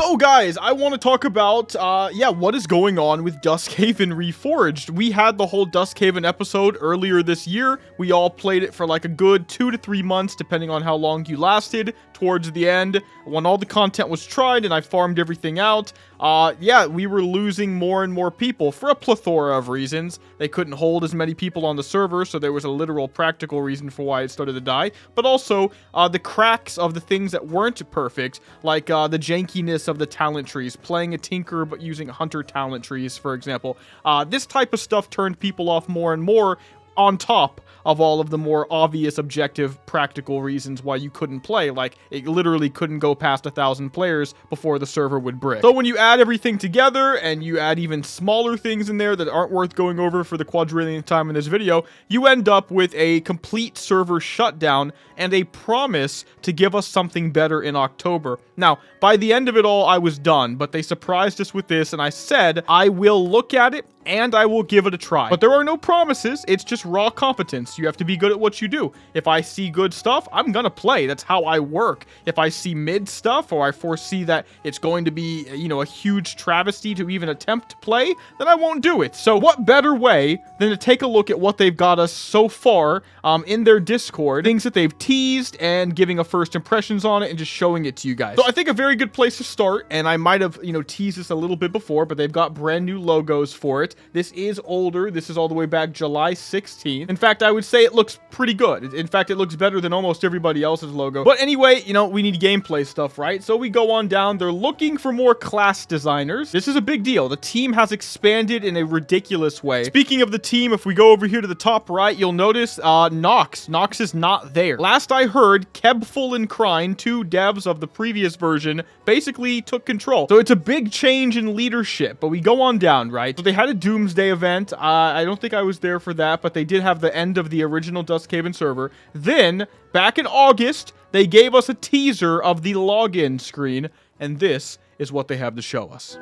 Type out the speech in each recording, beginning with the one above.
So guys, I want to talk about, what is going on with Duskhaven Reforged. We had the whole Duskhaven episode earlier this year. We all played it for like a good 2 to 3 months, depending on how long you lasted. Towards the end, when all the content was tried and I farmed everything out, we were losing more and more people for a plethora of reasons. They couldn't hold as many people on the server, so there was a literal practical reason for why it started to die. But also, the cracks of the things that weren't perfect, like the jankiness of the talent trees, playing a tinker but using hunter talent trees, for example. This type of stuff turned people off more and more, on top of all of the more obvious objective practical reasons why you couldn't play. Like, it literally couldn't go past 1,000 players before the server would brick. So when you add everything together and you add even smaller things in there that aren't worth going over for the quadrillionth time in this video, you end up with a complete server shutdown and a promise to give us something better in October. Now, by the end of it all, I was done, but they surprised us with this, and I said I will look at it and I will give it a try. But there are no promises, it's just raw competence. You have to be good at what you do. If I see good stuff, I'm gonna play. That's how I work. If I see mid stuff, or I foresee that it's going to be, a huge travesty to even attempt to play, then I won't do it. So what better way than to take a look at what they've got us so far in their Discord, things that they've teased, and giving a first impressions on it, and just showing it to you guys. So I think a very good place to start, and I might have, teased this a little bit before, but they've got brand new logos for it. This is older. This is all the way back July 16th. In fact, I would say it looks pretty good. In fact, it looks better than almost everybody else's logo. But anyway, we need gameplay stuff, right? So we go on down. They're looking for more class designers. This is a big deal. The team has expanded in a ridiculous way. Speaking of the team, if we go over here to the top right, you'll notice Nox. Nox is not there. Last I heard, Kebful and Krine, two devs of the previous version, basically took control. So it's a big change in leadership. But we go on down, right? So they had a Doomsday event. I don't think I was there for that, but they did have the end of the original Duskhaven server. Then, back in August, they gave us a teaser of the login screen, and this is what they have to show us.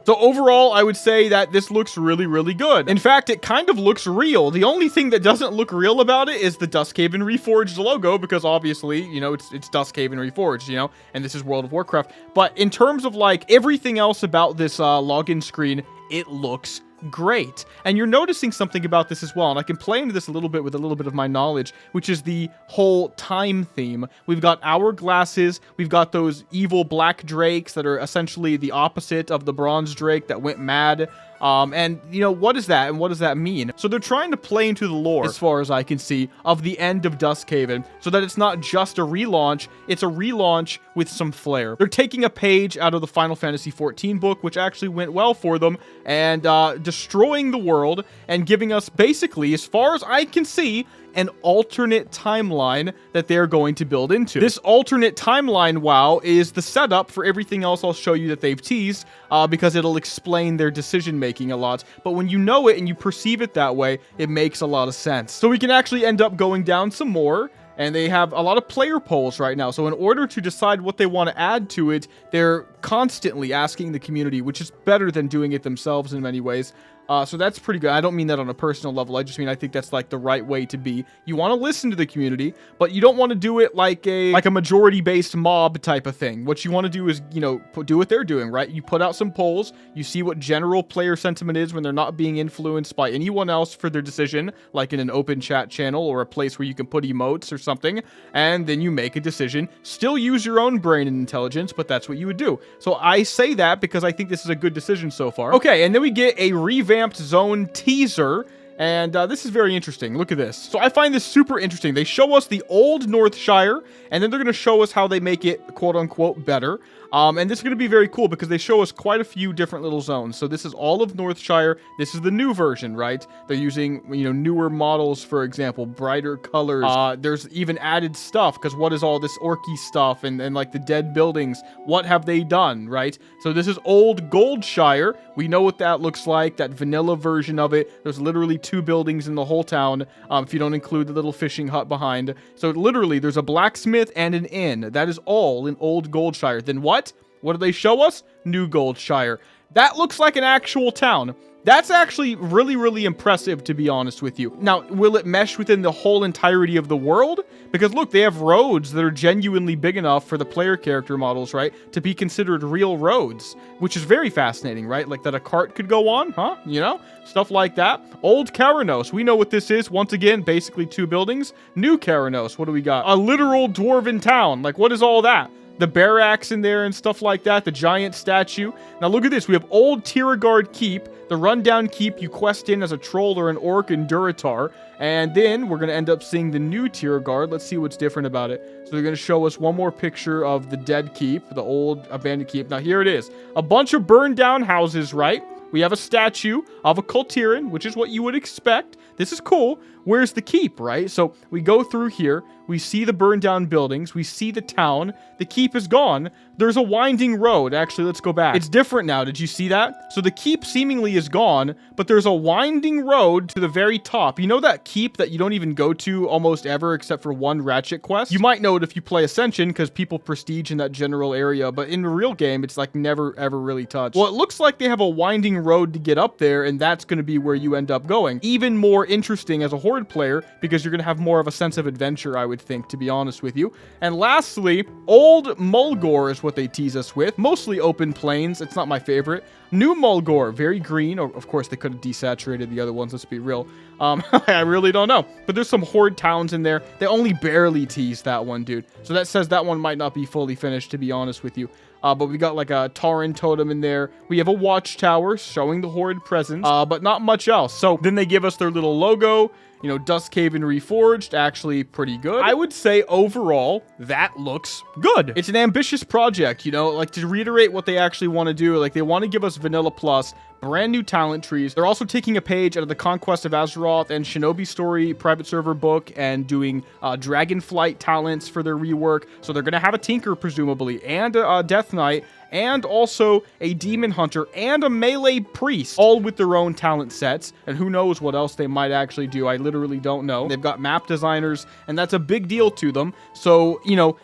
So overall, I would say that this looks really, really good. In fact, it kind of looks real. The only thing that doesn't look real about it is the Duskhaven Reforged logo, because obviously, it's Duskhaven Reforged, and this is World of Warcraft. But in terms of like everything else about this login screen, it looks great. And you're noticing something about this as well, and I can play into this a little bit with a little bit of my knowledge, which is the whole time theme. We've got hourglasses, we've got those evil black drakes that are essentially the opposite of the bronze drake that went mad. What is that, and what does that mean? So they're trying to play into the lore, as far as I can see, of the end of Duskhaven, so that it's not just a relaunch, it's a relaunch with some flair. They're taking a page out of the Final Fantasy XIV book, which actually went well for them, and destroying the world, and giving us, basically, as far as I can see, an alternate timeline that they're going to build into. This alternate timeline, WoW, is the setup for everything else I'll show you that they've teased, because it'll explain their decision-making a lot. But when you know it and you perceive it that way, it makes a lot of sense. So we can actually end up going down some more, and they have a lot of player polls right now. So in order to decide what they want to add to it, they're constantly asking the community, which is better than doing it themselves in many ways. So that's pretty good. I don't mean that on a personal level. I just mean I think that's like the right way to be. You want to listen to the community, but you don't want to do it like a majority-based mob type of thing. What you want to do is, do what they're doing, right? You put out some polls, you see what general player sentiment is when they're not being influenced by anyone else for their decision, like in an open chat channel or a place where you can put emotes or something, and then you make a decision. Still use your own brain and intelligence, but that's what you would do. So I say that because I think this is a good decision so far. Okay, and then we get a revamped zone teaser, and this is very interesting. Look at this. So I find this super interesting. They show us the old Northshire, and then they're going to show us how they make it quote-unquote better. And this is going to be very cool because they show us quite a few different little zones. So this is all of Northshire. This is the new version, right? They're using, newer models, for example, brighter colors. There's even added stuff because what is all this orky stuff and like the dead buildings? What have they done, right? So this is old Goldshire. We know what that looks like, that vanilla version of it. There's literally 2 buildings in the whole town, if you don't include the little fishing hut behind. So literally, there's a blacksmith and an inn. That is all in old Goldshire. Then what? What do they show us? New Goldshire. That looks like an actual town. That's actually really, really impressive, to be honest with you. Now, will it mesh within the whole entirety of the world? Because look, they have roads that are genuinely big enough for the player character models, right, to be considered real roads, which is very fascinating, right? Like that a cart could go on, huh? Stuff like that. Old Karanos, we know what this is. Once again, basically 2 buildings. New Karanos, what do we got? A literal dwarven town. Like, what is all that? The barracks in there and stuff like that, the giant statue. Now look at this, we have old Tiergard Keep, the rundown keep you quest in as a troll or an orc in Duratar, and then we're going to end up seeing the new Tiergard. Let's see what's different about it. So they're going to show us one more picture of the dead keep, the old abandoned keep. Now here it is, a bunch of burned down houses, right? We have a statue of a Kultiran, which is what you would expect. This is cool. Where's the keep, right? So we go through here. We see the burned down buildings. We see the town. The keep is gone. There's a winding road. Actually, let's go back. It's different now. Did you see that? So the keep seemingly is gone, but there's a winding road to the very top. You know that keep that you don't even go to almost ever except for one ratchet quest? You might know it if you play Ascension because people prestige in that general area, but in the real game, it's like never ever really touched. Well, it looks like they have a winding road to get up there, and that's going to be where you end up going. Even more interesting as a Horde player because you're going to have more of a sense of adventure, I would think, to be honest with you. And lastly, Old Mulgore is what they tease us with. Mostly open plains. It's not my favorite. New Mulgore, very green. Or, of course, they could have desaturated the other ones. Let's be real. I really don't know. But there's some Horde towns in there. They only barely tease that one, dude. So that says that one might not be fully finished, to be honest with you. But we got like a Tauren totem in there. We have a watchtower showing the Horde presence, but not much else. So then they give us their little logo. Duskhaven Reforged, actually pretty good. I would say overall, that looks good. It's an ambitious project, like to reiterate what they actually want to do. Like they want to give us Vanilla Plus, brand new talent trees. They're also taking a page out of the Conquest of Azeroth and Shinobi Story private server book and doing Dragonflight talents for their rework. So they're going to have a Tinker, presumably, and a Death Knight, and also a Demon Hunter, and a Melee Priest, all with their own talent sets, and who knows what else they might actually do. I literally don't know. They've got map designers, and that's a big deal to them, so,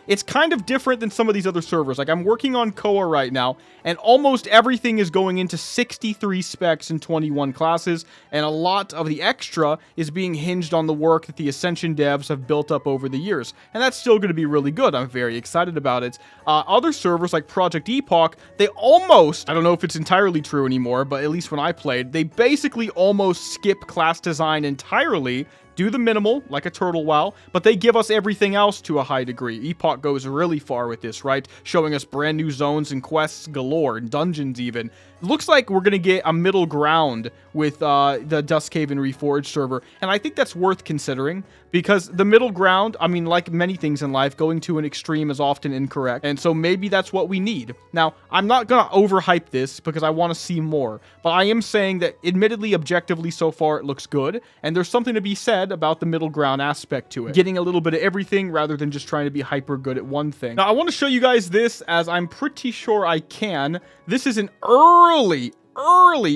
it's kind of different than some of these other servers. Like, I'm working on Koa right now, and almost everything is going into 63 specs and 21 classes, and a lot of the extra is being hinged on the work that the Ascension devs have built up over the years, and that's still going to be really good. I'm very excited about it. Other servers like Project Epoch, they almost, I don't know if it's entirely true anymore, but at least when I played, they basically almost skip class design entirely, do the minimal, like a Turtle WoW, but they give us everything else to a high degree. Epoch goes really far with this, right? Showing us brand new zones and quests galore, and dungeons even. It looks like we're going to get a middle ground with the Duskhaven Reforged server, and I think that's worth considering, because the middle ground, I mean, like many things in life, going to an extreme is often incorrect, and so maybe that's what we need. Now, I'm not going to overhype this, because I want to see more, but I am saying that, admittedly, objectively, so far, it looks good, and there's something to be said about the middle ground aspect to it. Getting a little bit of everything, rather than just trying to be hyper good at one thing. Now, I want to show you guys this, as I'm pretty sure I can. This is an early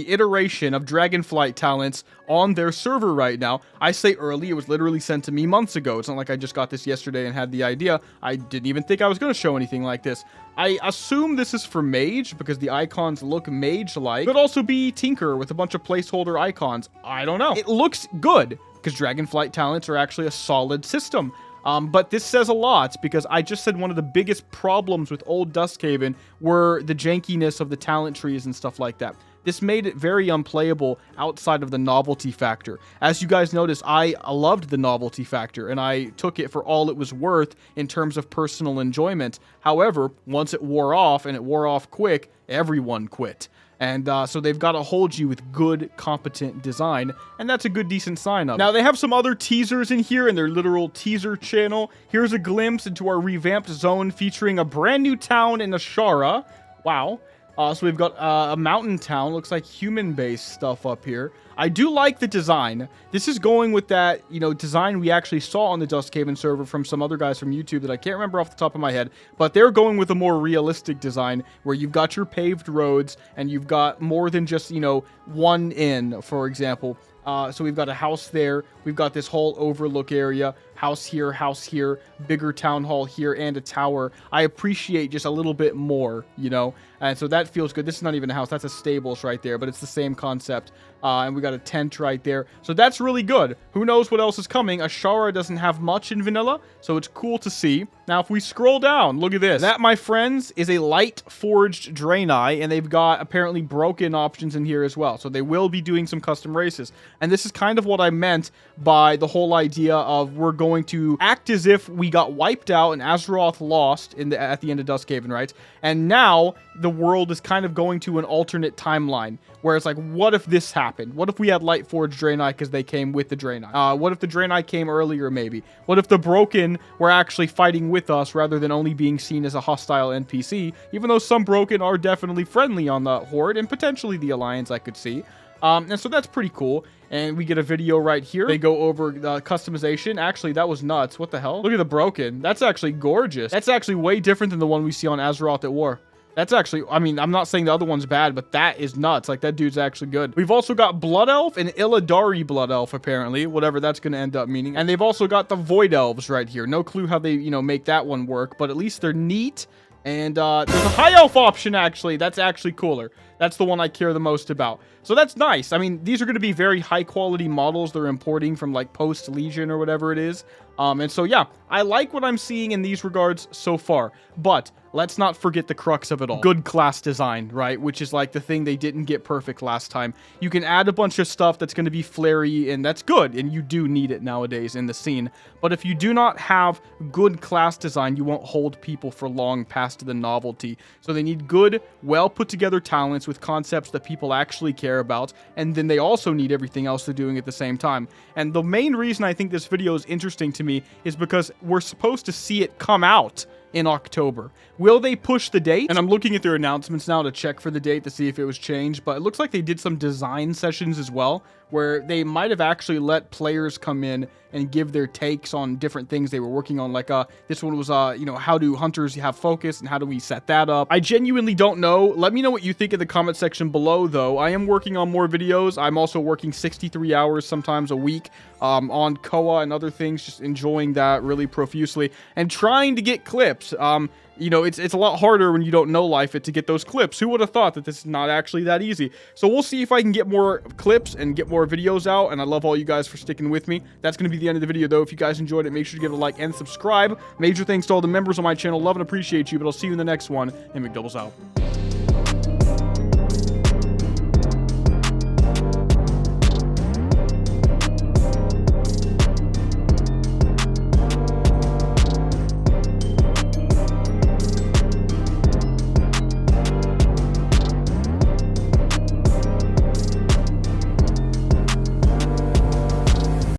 iteration of Dragonflight talents on their server right now. I say early, it was literally sent to me months ago. It's not like I just got this yesterday and had the idea. I didn't even think I was going to show anything like this. I assume this is for Mage, because the icons look Mage-like. Could also be Tinker with a bunch of placeholder icons. I don't know. It looks good, because Dragonflight talents are actually a solid system. But this says a lot, because I just said one of the biggest problems with old Duskhaven were the jankiness of the talent trees and stuff like that. this made it very unplayable outside of the novelty factor. As you guys notice, I loved the novelty factor, and I took it for all it was worth in terms of personal enjoyment. However, once it wore off, and it wore off quick, everyone quit. And so they've got to hold you with good, competent design, and that's a good, decent sign of it. Now, they have some other teasers in here in their literal teaser channel. Here's a glimpse into our revamped zone featuring a brand new town in Ashara. Wow. So we've got a mountain town, looks like human-based stuff up here. I do like the design. This is going with that, you know, design we actually saw on the Duskhaven server from some other guys from YouTube that I can't remember off the top of my head, but they're going with a more realistic design where you've got your paved roads and you've got more than just, you know, one inn, for example. So we've got a house there. We've got this whole overlook area. House here, bigger town hall here, and a tower. I appreciate just a little bit more, you know? And so that feels good. This is not even a house. That's a stables right there, but it's the same concept. And we got a tent right there. So that's really good. Who knows what else is coming? Ashara doesn't have much in vanilla, so it's cool to see. Now, if we scroll down, look at this. That, my friends, is a light forged Draenei, and they've got apparently broken options in here as well. So they will be doing some custom races. And this is kind of what I meant by the whole idea of we're going to act as if we got wiped out and Azeroth lost at the end of Duskhaven, right? And now the world is kind of going to an alternate timeline where it's like, what if this happened? What if we had light forged Draenei because they came with the Draenei? What if the Draenei came earlier, maybe? What if the Broken were actually fighting with us rather than only being seen as a hostile NPC? Even though some Broken are definitely friendly on the Horde and potentially the Alliance, I could see. And so that's pretty cool. And we get a video right here. They go over customization. Actually, that was nuts. What the hell? Look at the Broken. That's actually gorgeous. That's actually way different than the one we see on Azeroth at War. That's actually, I mean, I'm not saying the other one's bad, but that is nuts. Like, that dude's actually good. We've also got Blood Elf and Illidari Blood Elf, apparently. Whatever that's going to end up meaning. And they've also got the Void Elves right here. No clue how they, you know, make that one work, but at least they're neat. And there's a High Elf option, actually. That's actually cooler. That's the one I care the most about. So that's nice. I mean, these are going to be very high-quality models they're importing from, like, Post-Legion or whatever it is. And so, yeah, I like what I'm seeing in these regards so far. But let's not forget the crux of it all. Good class design, right? Which is, like, the thing they didn't get perfect last time. You can add a bunch of stuff that's going to be flary, and that's good. And you do need it nowadays in the scene. But if you do not have good class design, you won't hold people for long past the novelty. So they need good, well-put-together talents with concepts that people actually care about, and then they also need everything else they're doing at the same time. And the main reason I think this video is interesting to me is because we're supposed to see it come out in October. Will they push the date? And I'm looking at their announcements now to check for the date to see if it was changed, but it looks like they did some design sessions as well, where they might have actually let players come in and give their takes on different things they were working on. Like, this one was, you know, how do hunters have focus and how do we set that up? I genuinely don't know. Let me know what you think in the comment section below, though. I am working on more videos. I'm also working 63 hours sometimes a week on Koa and other things, just enjoying that really profusely and trying to get clips. You know, it's a lot harder when you don't know life to get those clips. Who would have thought that this is not actually that easy? So we'll see if I can get more clips and get more videos out, and I love all you guys for sticking with me. That's going to be the end of the video, though. If you guys enjoyed it, make sure to give it a like and subscribe. Major thanks to all the members on my channel. Love and appreciate you, but I'll see you in the next one, and Mcdoubles out.